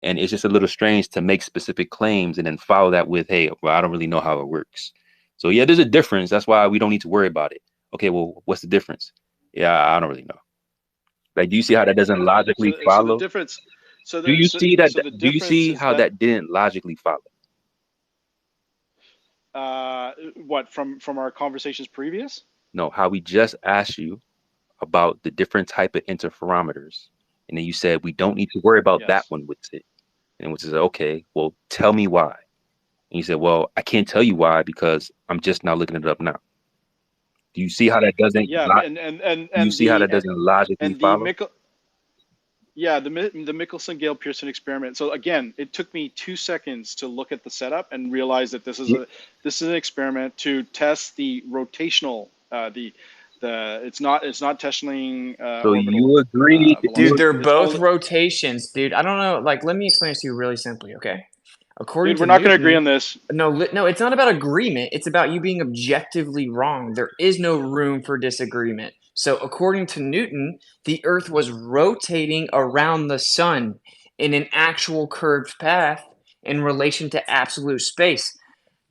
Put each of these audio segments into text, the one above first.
And it's just a little strange to make specific claims and then follow that with, hey, well, I don't really know how it works. So yeah, there's a difference. That's why we don't need to worry about it. Okay, well, what's the difference? Yeah, I don't really know. Like, do you see how that doesn't logically So the follow? difference, Do you see that? so the Do you difference see is how that that didn't logically follow? what from our conversations previous. No, how we just asked you about the different type of interferometers, and then you said we don't need to worry about that Yes. one with it. And which is okay. Well, tell me why. And you said, well, I can't tell you why because I'm just now looking it up now. Do you see how that doesn't? Yeah, Do you see how that doesn't logically and the follow? Mick yeah, the Michelson Gale Pearson experiment. So again, it took me 2 seconds to look at the setup and realize that Yeah. this is an experiment to test the rotational the it's not testing So orbital you agree? Dude, You velocity. they're It's both only rotations, dude. I don't know. Like, let me explain this to you really simply, okay? According dude. We're to not going to agree Newton, on this no, it's not about agreement. It's about you being objectively wrong. There is no room for disagreement. So, according to Newton, the Earth was rotating around the sun in an actual curved path in relation to absolute space.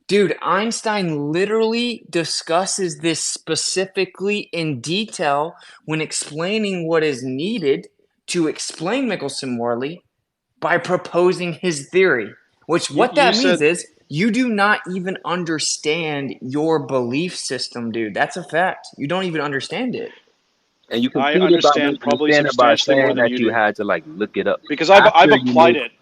Dude, Einstein literally discusses this specifically in detail when explaining what is needed to explain Michelson-Morley by proposing his theory. Which what you that means said. is you do not even understand your belief system, dude. That's a fact. You don't even understand it. and you I concluded by understand probably understanding by substantially more saying than that you you do had to like look it up because I've after you applied made it.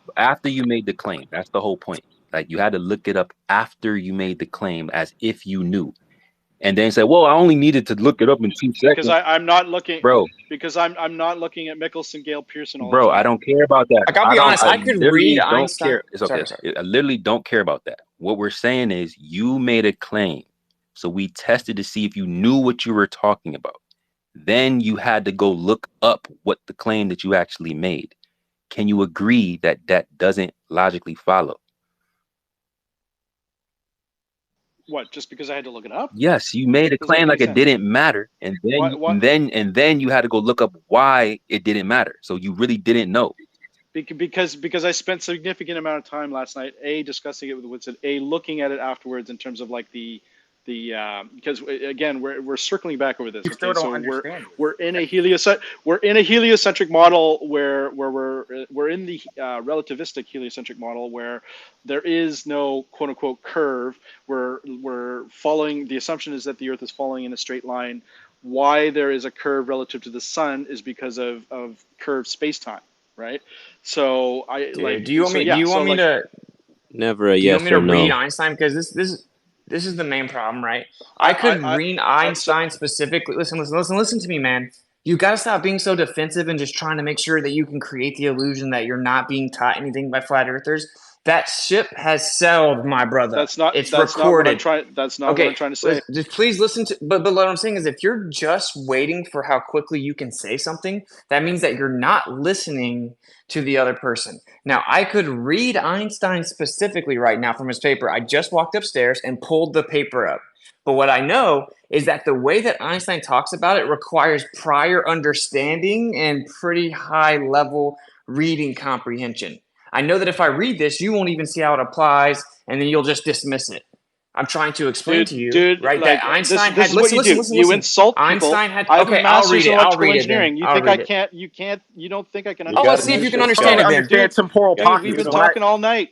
the claim. That's the whole point. Like you had to look it up after you made the claim, as if you knew, and then say, "Well, I only needed to look it up in two Because seconds, I'm not looking bro." because I'm not looking at Michelson Gale Pearson all the Bro, I time. don't care about that. Like, I'll I be don't. honest, I I could read literally don't Einstein. care. It's okay. Sorry. I literally don't care about that. What we're saying is you made a claim, so we tested to see if you knew what you were talking about. Then you had to go look up what the claim that you actually made. Can you agree that that doesn't logically follow? What? Just because I had to look it up Yes, you made a doesn't claim make any like it sense. didn't matter, and then Why? What? you had to go look up why it didn't matter. So you really didn't know. Because I spent significant amount of time last night, a discussing it with Witsit, a looking at it afterwards in terms of like the because again we're circling back over this. You still Okay, don't so understand it. we're in a heliocentric model where we're in the relativistic heliocentric model where there is no quote unquote curve. We're following, the assumption is that the Earth is following in a straight line. Why there is a curve relative to the sun is because of curved space time, right? So I Dude, like so do yeah you so want me like to Never a do you want yes me to or read no. Einstein? Because this is the main problem, right? I could I read so Einstein specifically. Listen to me, man. You gotta stop being so defensive and just trying to make sure that you can create the illusion that you're not being taught anything by flat earthers. That ship has sailed, my brother. It's that's not what I'm recorded. trying that's not what I'm Okay, trying to say. just please listen to. But what I'm saying is, if you're just waiting for how quickly you can say something, that means that you're not listening to the other person. Now, I could read Einstein specifically right now from his paper. I just walked upstairs and pulled the paper up. But what I know is that the way that Einstein talks about it requires prior understanding and pretty high level reading comprehension. I know that if I read this, you won't even see how it applies, and then you'll just dismiss it. I'm trying to explain to you, Dude, right, that like Einstein this had. is what you do. You Listen. insult people. Einstein had. I have a Okay, I'll read master's in it. I'll electrical read it then. engineering. You I'll think read I it. can't? You don't think I can You Oh, let's gotta see understand if be you can bullshit? understand Trying to it then. understand Dude, temporal we've pockets. been When I, talking all night.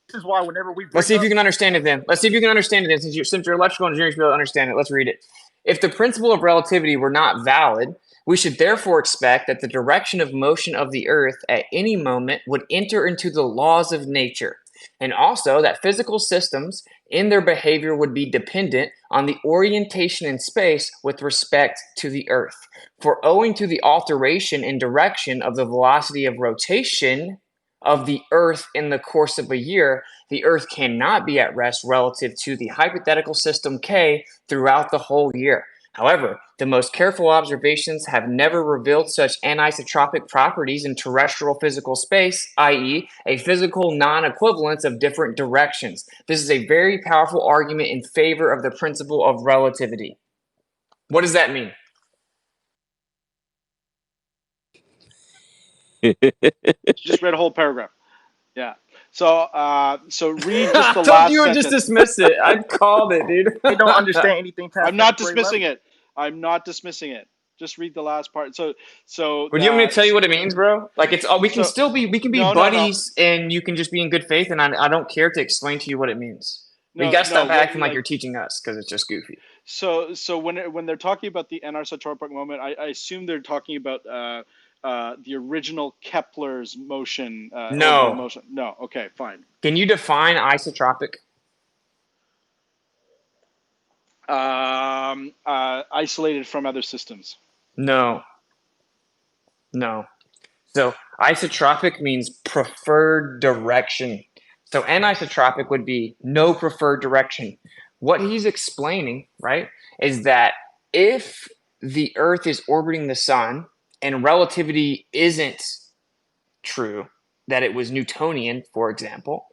this is why whenever we Let's bring see if up you can understand it then. Let's see if you can understand it then. Since you're electrical engineering, you should be able to understand it. Let's read it. If the principle of relativity were not valid, we should therefore expect that the direction of motion of the Earth at any moment would enter into the laws of nature, and also that physical systems in their behavior would be dependent on the orientation in space with respect to the Earth. For owing to the alteration in direction of the velocity of rotation of the Earth in the course of a year, the Earth cannot be at rest relative to the hypothetical system K throughout the whole year. However, the most careful observations have never revealed such anisotropic properties in terrestrial physical space, i.e., a physical non equivalence of different directions. This is a very powerful argument in favor of the principle of relativity. What does that mean? Just read a whole paragraph. Yeah. So read just I the thought last you would just sentence. dismiss it. I called it, dude. They don't understand anything past I'm not seventh grade dismissing level. it. I'm not dismissing it. Just read the last part. Well, do you want me to tell you what it means, bro? Like it's all so we can be no buddies, and you can just be in good faith, and I don't care to explain to you what it means. But you no gotta no stop what acting like like you're teaching us because it's just goofy. so when they're talking about the anisotropic moment, I assume they're talking about the original Kepler's motion, orbital No. motion. No, okay, fine. Can you define isotropic? Isolated from other systems. No. No. So isotropic means preferred direction. So anisotropic would be no preferred direction. What he's explaining, right, is that if the Earth is orbiting the sun and relativity isn't true, that it was Newtonian, for example,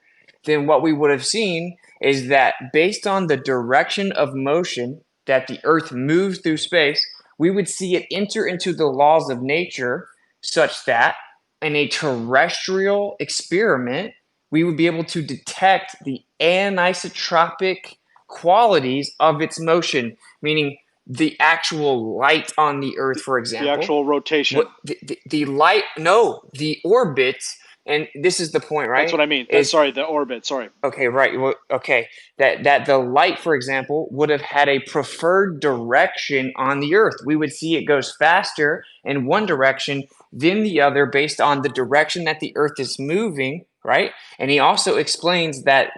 then what we would have seen is that based on the direction of motion that the Earth moves through space, we would see it enter into the laws of nature such that in a terrestrial experiment, we would be able to detect the anisotropic qualities of its motion, meaning the actual light on the Earth, for The example. actual rotation. What the light? No, the orbit, and this is the point, right? That's what I mean. Is Sorry, the orbit. Sorry. okay, right? Okay, that the light, for example, would have had a preferred direction on the Earth. We would see it goes faster in one direction than the other based on the direction that the Earth is moving, right? And he also explains that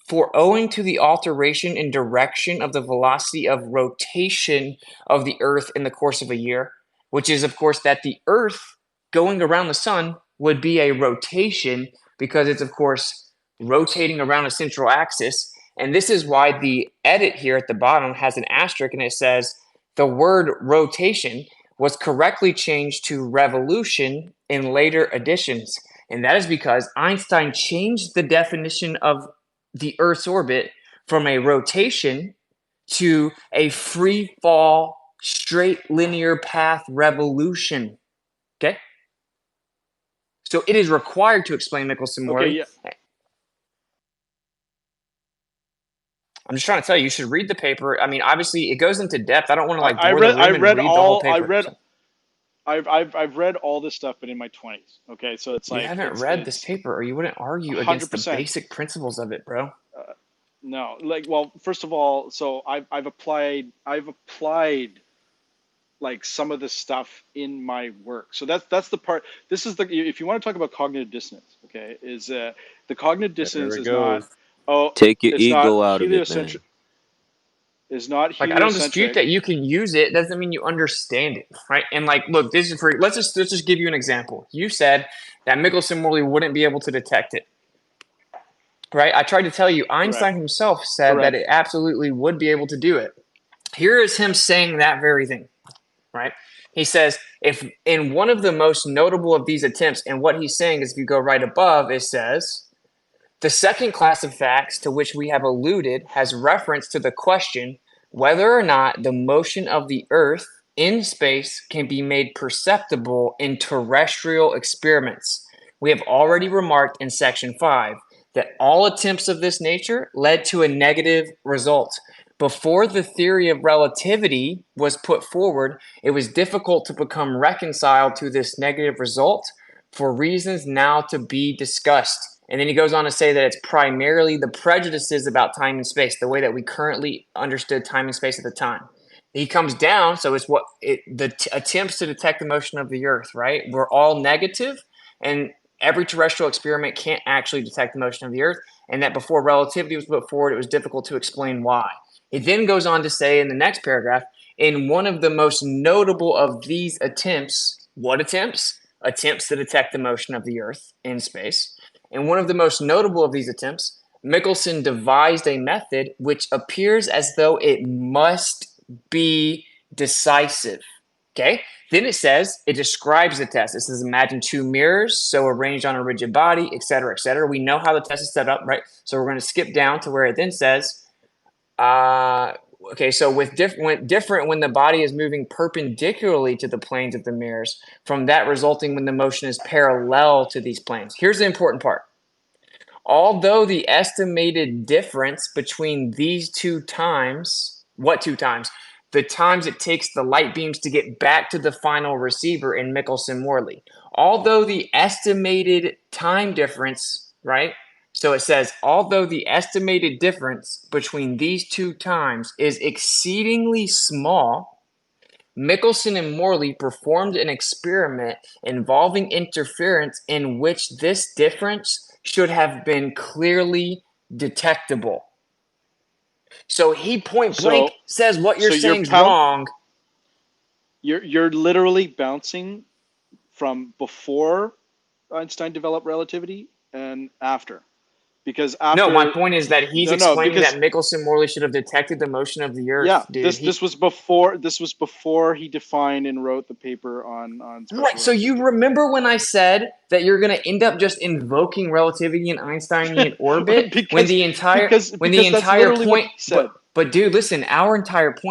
for owing to the alteration in direction of the velocity of rotation of the Earth in the course of a year, which is, of course, that the Earth going around the sun would be a rotation because it's, of course, rotating around a central axis. And this is why the edit here at the bottom has an asterisk and it says the word rotation was correctly changed to revolution in later editions. And that is because Einstein changed the definition of the Earth's orbit from a rotation to a free fall, straight linear path revolution. Okay? So it is required to explain Okay, Michelson-Morley. yeah. I'm just trying to tell you, you should read the paper. I mean, obviously, it goes into depth. I don't want to like I bore the read I room and read read the whole all I paper. read I've read all this stuff, but in my 20s. Okay, so it's You like haven't read this paper, or you wouldn't argue against the 100%. basic principles of it, bro. No, like, well, first of all, so I've applied like some of this stuff in my work. So that's the part. This is the if you want to talk about cognitive dissonance, okay, is the cognitive There dissonance it is not goes. oh Take your it's not ego out of it, man. heliocentric is not Like, I don't dispute heliocentric. that you can use it. Doesn't mean you understand it, right? And like, look, this is for let's just give you an example. You said that Michelson-Morley wouldn't be able to detect it, right? I tried to tell you, Einstein Correct. himself said that Correct. it absolutely would be able to do it. Here is him saying that very thing, right? He says, if in one of the most notable of these attempts, and what he's saying is if you go right above, it says, the second class of facts to which we have alluded has reference to the question whether or not the motion of the Earth in space can be made perceptible in terrestrial experiments. We have already remarked in section 5 that all attempts of this nature led to a negative result. Before the theory of relativity was put forward, it was difficult to become reconciled to this negative result for reasons now to be discussed. And then he goes on to say that it's primarily the prejudices about time and space, the way that we currently understood time and space at the time. He comes down, so it's the attempts to detect the motion of the Earth, right? Were all negative, and every terrestrial experiment can't actually detect the motion of the Earth, and that before relativity was put forward, it was difficult to explain why. It then goes on to say in the next paragraph, in one of the most notable of these attempts, what attempts? Attempts to detect the motion of the Earth in space. In one of the most notable of these attempts, Michelson devised a method which appears as though it must be decisive. Okay? Then it says, it describes the test. It says, imagine two mirrors, so arranged on a rigid body, etc., etc. We know how the test is set up, right? So we're going to skip down to where it then says, okay, so with different when the body is moving perpendicularly to the planes of the mirrors, from that resulting when the motion is parallel to these planes. Here's the important part. Although the estimated difference between these two times, what two times? The times it takes the light beams to get back to the final receiver in Michelson-Morley. Although the estimated time difference, right? So it says, although the estimated difference between these two times is exceedingly small, Michelson and Morley performed an experiment involving interference in which this difference should have been clearly detectable. So he point blank says what you're saying is wrong. You're literally bouncing from before Einstein developed relativity and after. Because after, no, my point is that he's explaining that Michelson-Morley should have detected the motion of the Earth. Yeah, dude. This was before he defined and wrote the paper on special right. So you remember when I said that you're going to end up just invoking relativity in Einsteinian orbit when the entire point. But dude, listen, our entire point